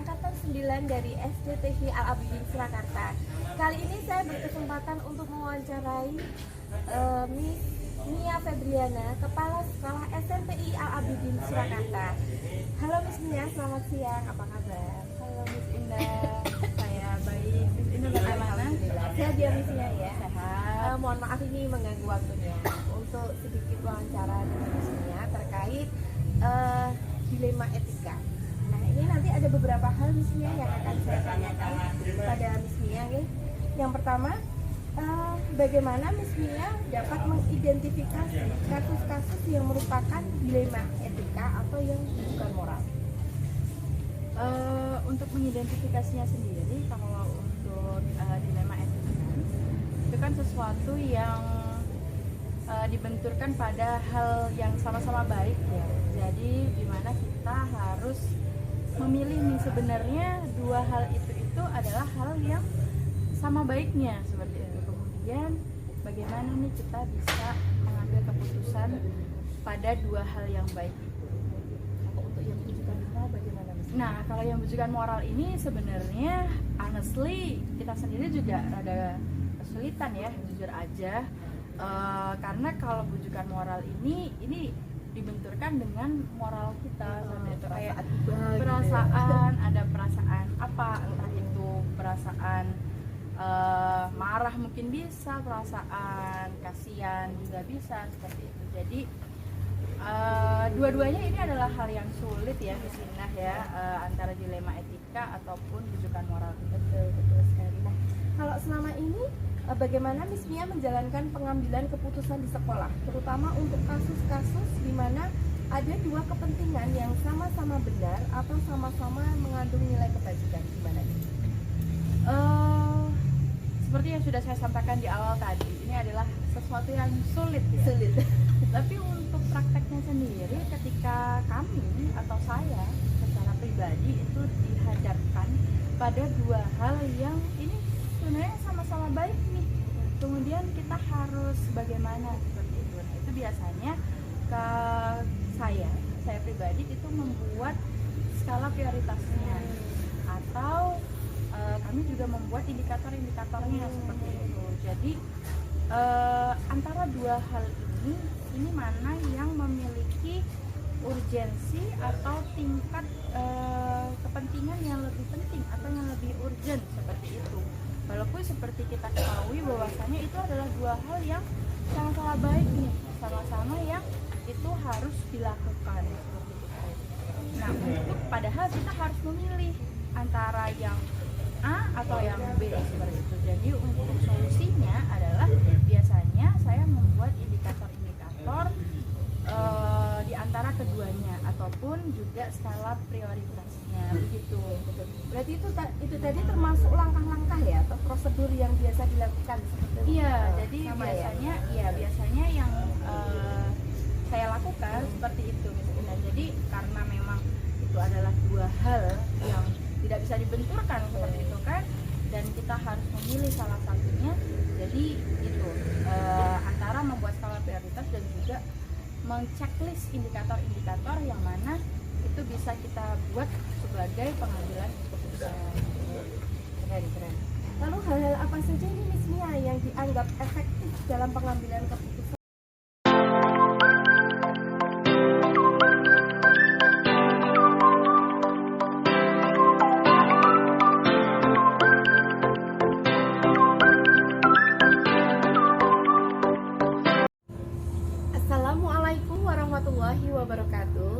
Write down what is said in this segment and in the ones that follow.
Angkatan 9 dari SDTK Al-Abidin Surakarta. Kali ini saya berkesempatan untuk mewawancarai Miss Mia Febriana, Kepala Sekolah SMPI Al-Abidin Surakarta. Halo Miss Mia, selamat siang, apa kabar? Halo Miss Indah, saya baik. Miss Indah bagaimana? Sehat ya Miss Mia ya? Sehat. Mohon maaf ini mengganggu waktunya untuk sedikit wawancara dengan Miss Mia terkait dilema etika. Nah ini nanti ada beberapa hal Miss Mia yang akan saya tanyakan pada Miss Mia ya. Yang pertama, bagaimana Miss Mia dapat mengidentifikasi kasus-kasus yang merupakan dilema etika atau yang bukan moral? Untuk mengidentifikasinya sendiri, kalau untuk dilema etika itu kan sesuatu yang dibenturkan pada hal yang sama-sama baik ya. Jadi dimana kita harus memilih nih, sebenarnya dua hal itu adalah hal yang sama baiknya seperti itu. Kemudian bagaimana nih kita bisa mengambil keputusan pada dua hal yang baik itu. Untuk yang tujuan moral bagaimana Miss? Nah, kalau yang bujukan moral ini sebenarnya honestly kita sendiri juga rada kesulitan ya, jujur aja. Karena kalau bujukan moral ini dibenturkan dengan moral kita, seperti itu, kayak perasaan, ada perasaan apa, entah itu perasaan marah mungkin bisa, perasaan kasihan juga bisa, seperti itu. Jadi dua-duanya ini adalah hal yang sulit ya Miss Indah ya, antara dilema etika ataupun bujukan moral. Betul sekali. Nah, kalau selama ini bagaimana Miss Mia menjalankan pengambilan keputusan di sekolah, terutama untuk kasus-kasus di mana ada dua kepentingan yang sama-sama benar atau sama-sama mengandung nilai kebajikan, gimana nih? Seperti yang sudah saya sampaikan di awal tadi, ini adalah sesuatu yang sulit ya. Sulit. Tapi untuk prakteknya sendiri, ketika kami atau saya secara pribadi itu dihadapkan pada dua hal yang ini sebenarnya sama-sama baik nih, kemudian kita harus bagaimana seperti itu. Nah, itu biasanya ke saya pribadi itu membuat skala prioritasnya, atau kami juga membuat indikator-indikatornya seperti itu. Jadi antara dua hal ini mana yang memiliki urgensi atau tingkat kepentingan yang lebih penting atau yang lebih urgent, seperti itu. Walaupun seperti kita ketahui bahwasanya itu adalah dua hal yang sama-sama baik nih, sama-sama yang itu harus dilakukan seperti itu. Nah, untuk padahal kita harus memilih antara yang A atau yang B seperti itu. Jadi untuk solusinya adalah biasanya saya membuat indikator-indikator di antara keduanya ataupun juga skala prioritasnya begitu. Berarti itu tadi termasuk langkah-langkah ya atau prosedur yang biasa dilakukan seperti itu? Iya, jadi biasanya biasanya yang saya lakukan seperti itu misalnya. Jadi karena memang itu adalah dua hal yang tidak bisa dibenturkan seperti itu kan, dan kita harus memilih salah satunya. Jadi itu antara membuat skala prioritas dan juga men-checklist indikator-indikator yang mana itu bisa kita buat sebagai pengambilan keputusan. Keren. Lalu hal-hal apa saja ini Miss Mia yang dianggap efektif dalam pengambilan keputusan? Assalamualaikum warahmatullahi wabarakatuh.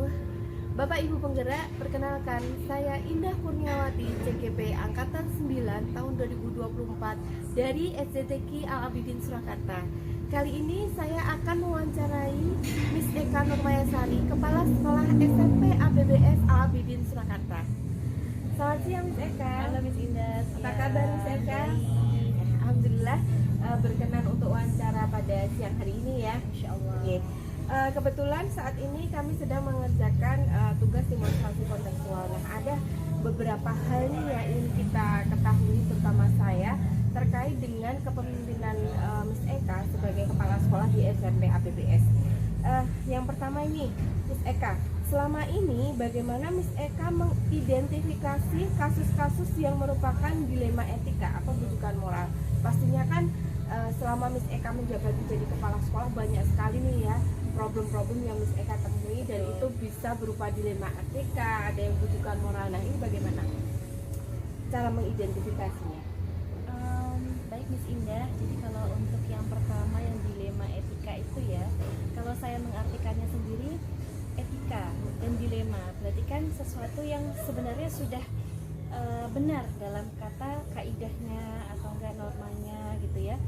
Bapak Ibu penggerak, perkenalkan saya Indah Kurniawati, CGP Angkatan 9 tahun 2024 dari SDTK Al-Abidin Surakarta. Kali ini saya akan mewawancarai Miss Eka Nurmayasari, Kepala Sekolah SMP APBS Al-Abidin Surakarta. Selamat siang Miss Eka. Halo Miss Indah. Apa kabar Miss Eka? Alhamdulillah berkenan untuk wawancara pada siang hari ini ya. Insyaallah. Kebetulan saat ini kami sedang mengerjakan tugas demonstrasi kontekstual. Nah, ada beberapa hal nih yang ingin kita ketahui, terutama saya, terkait dengan kepemimpinan Miss Eka sebagai kepala sekolah di SMP APBS. Yang pertama ini, Miss Eka, selama ini bagaimana Miss Eka mengidentifikasi kasus-kasus yang merupakan dilema etika atau bujukan moral. Pastinya kan selama Miss Eka menjabat menjadi kepala sekolah banyak sekali nih ya problem-problem yang Miss Eka temui, dan itu bisa berupa dilema etika, ada yang bujukan moral. Nah, ini bagaimana cara mengidentifikasinya? Baik Miss Indah, jadi kalau untuk yang pertama yang dilema etika itu ya, kalau saya mengartikannya sendiri, etika dan dilema berarti kan sesuatu yang sebenarnya sudah benar dalam kata kaidahnya atau enggak normanya gitu ya.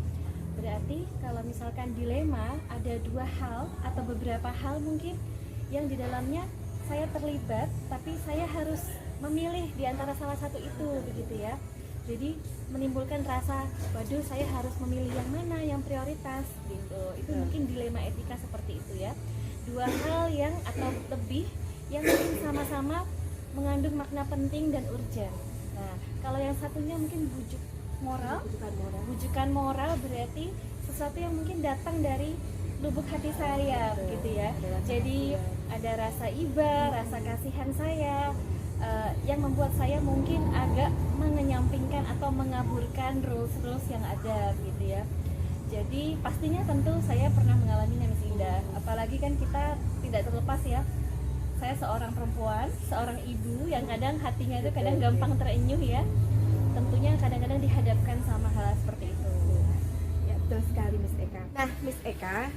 Berarti kalau misalkan dilema ada dua hal atau beberapa hal mungkin yang di dalamnya saya terlibat, tapi saya harus memilih di antara salah satu itu begitu ya. Jadi menimbulkan rasa, waduh saya harus memilih yang mana yang prioritas gitu. Itu mungkin dilema etika seperti itu ya. Dua hal yang atau lebih yang mungkin sama-sama mengandung makna penting dan urgent. Nah, kalau yang satunya mungkin bujukan moral berarti sesuatu yang mungkin datang dari lubuk hati saya gitu ya. Jadi ada rasa iba, rasa kasihan saya yang membuat saya mungkin agak menyampingkan atau mengaburkan rules yang ada gitu ya. Jadi pastinya tentu saya pernah mengalaminya Miss Indah. Apalagi kan kita tidak terlepas ya. Saya seorang perempuan, seorang ibu yang kadang hatinya itu kadang gampang terenyuh ya. Tentunya kadang-kadang dihadapkan sama hal seperti itu. Ya, betul sekali Miss Eka. Nah, Miss Eka,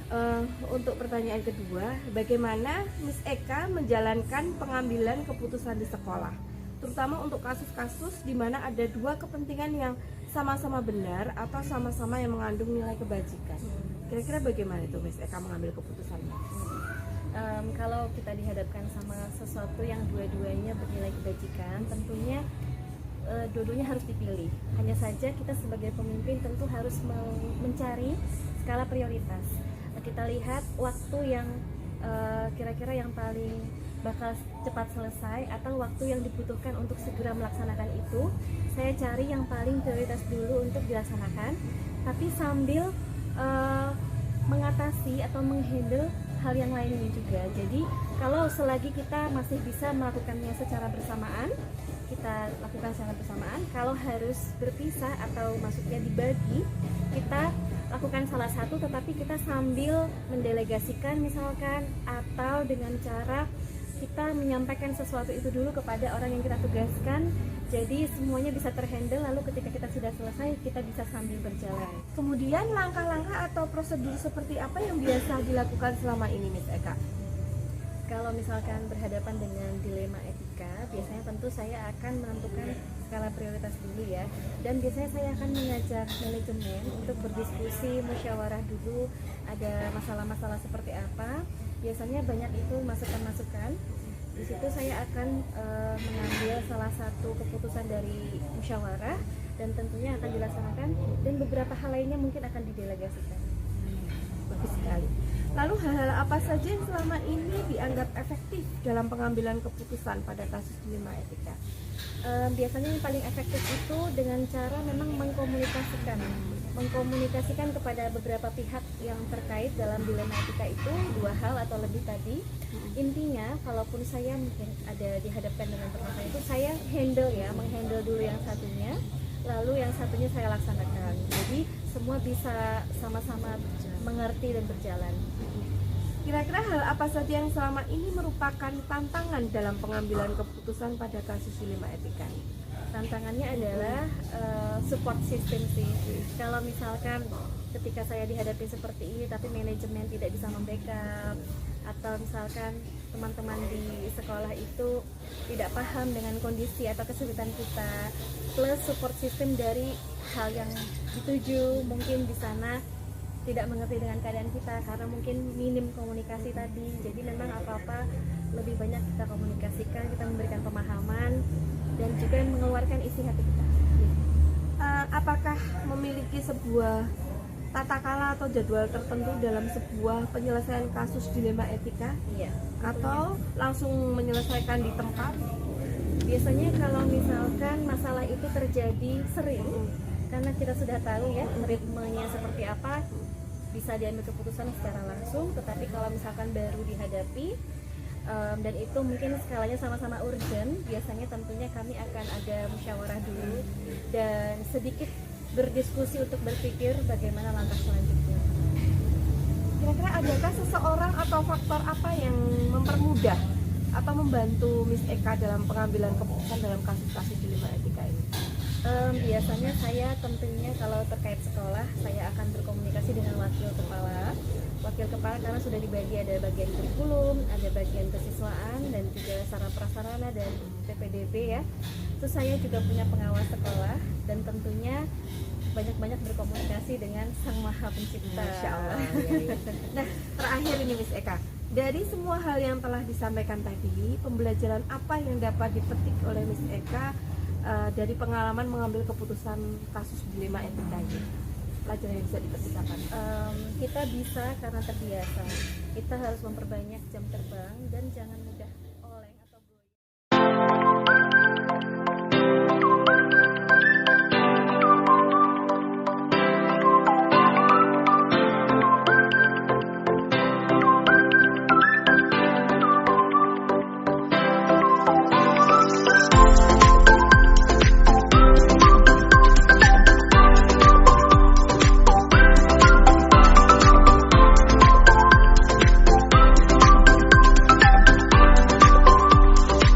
untuk pertanyaan kedua, bagaimana Miss Eka menjalankan pengambilan keputusan di sekolah? Terutama untuk kasus-kasus di mana ada dua kepentingan yang sama-sama benar atau sama-sama yang mengandung nilai kebajikan. Kira-kira bagaimana itu Miss Eka mengambil keputusannya? Kalau kita dihadapkan sama sesuatu yang dua-duanya bernilai kebajikan, tentunya dua-duanya harus dipilih. Hanya saja kita sebagai pemimpin tentu harus mencari skala prioritas. Kita lihat waktu yang kira-kira yang paling bakal cepat selesai atau waktu yang dibutuhkan untuk segera melaksanakan itu. Saya cari yang paling prioritas dulu untuk dilaksanakan, tapi sambil mengatasi atau menghandle hal yang lainnya juga. Jadi kalau selagi kita masih bisa melakukannya secara bersamaan, kita lakukan secara bersamaan. Kalau harus berpisah atau maksudnya dibagi, kita lakukan salah satu tetapi kita sambil mendelegasikan misalkan, atau dengan cara kita menyampaikan sesuatu itu dulu kepada orang yang kita tugaskan. Jadi semuanya bisa terhandle, lalu ketika kita sudah selesai kita bisa sambil berjalan. Kemudian langkah-langkah atau prosedur seperti apa yang biasa dilakukan selama ini Miss Eka? Kalau misalkan berhadapan dengan dilema etika, biasanya tentu saya akan menentukan skala prioritas dulu ya. Dan biasanya saya akan mengajak manajemen untuk berdiskusi, musyawarah dulu, ada masalah-masalah seperti apa. Biasanya banyak itu masukan-masukan. Di situ saya akan mengambil salah satu keputusan dari musyawarah dan tentunya akan dilaksanakan, dan beberapa hal lainnya mungkin akan didelegasikan. Bagus sekali. Lalu hal-hal apa saja yang selama ini dianggap efektif dalam pengambilan keputusan pada kasus dilema etika? Biasanya yang paling efektif itu dengan cara memang mengkomunikasikan kepada beberapa pihak yang terkait dalam dilema etika itu, dua hal atau lebih tadi. Intinya kalaupun saya mungkin ada dihadapkan dengan permasalahan itu, saya menghandle dulu yang satunya, lalu yang satunya saya laksanakan. Jadi semua bisa sama-sama mengerti dan berjalan. Kira-kira hal apa saja yang selama ini merupakan tantangan dalam pengambilan keputusan pada kasus dilema etika? Tantangannya adalah support system sih. Kalau misalkan ketika saya dihadapi seperti ini tapi manajemen tidak bisa membackup, atau misalkan teman-teman di sekolah itu tidak paham dengan kondisi atau kesulitan kita, plus support system dari hal yang dituju mungkin di sana tidak mengerti dengan keadaan kita karena mungkin minim komunikasi tadi. Jadi memang apa-apa lebih banyak kita komunikasikan, kita memberikan pemahaman dan juga mengeluarkan isi hati kita. Apakah memiliki sebuah tata kala atau jadwal tertentu dalam sebuah penyelesaian kasus dilema etika? Iya. Atau langsung menyelesaikan di tempat? Biasanya kalau misalkan masalah itu terjadi sering, karena kita sudah tahu ya ritmenya seperti apa, bisa diambil keputusan secara langsung. Tetapi kalau misalkan baru dihadapi, dan itu mungkin skalanya sama-sama urgent. Biasanya tentunya kami akan ada musyawarah dulu dan sedikit berdiskusi untuk berpikir bagaimana langkah selanjutnya. Kira-kira adakah seseorang atau faktor apa yang mempermudah atau membantu Miss Eka dalam pengambilan keputusan dalam kasus-kasus dilema etika ini? Biasanya saya tentunya kalau terkait sekolah saya akan berkomunikasi dengan wakil kepala karena sudah dibagi ada bagian kurikulum, ada bagian kesiswaan dan juga sarana prasarana dan PPDB ya. Terus saya juga punya pengawas sekolah dan tentunya banyak-banyak berkomunikasi dengan Sang Maha Pencipta. Masya Allah. Ya. Nah, terakhir ini Miss Eka, dari semua hal yang telah disampaikan tadi, pembelajaran apa yang dapat dipetik oleh Miss Eka dari pengalaman mengambil keputusan kasus dilema etika ini? Pelajaran yang bisa dipetik apa? Kita bisa karena terbiasa. Kita harus memperbanyak jam terbang dan jangan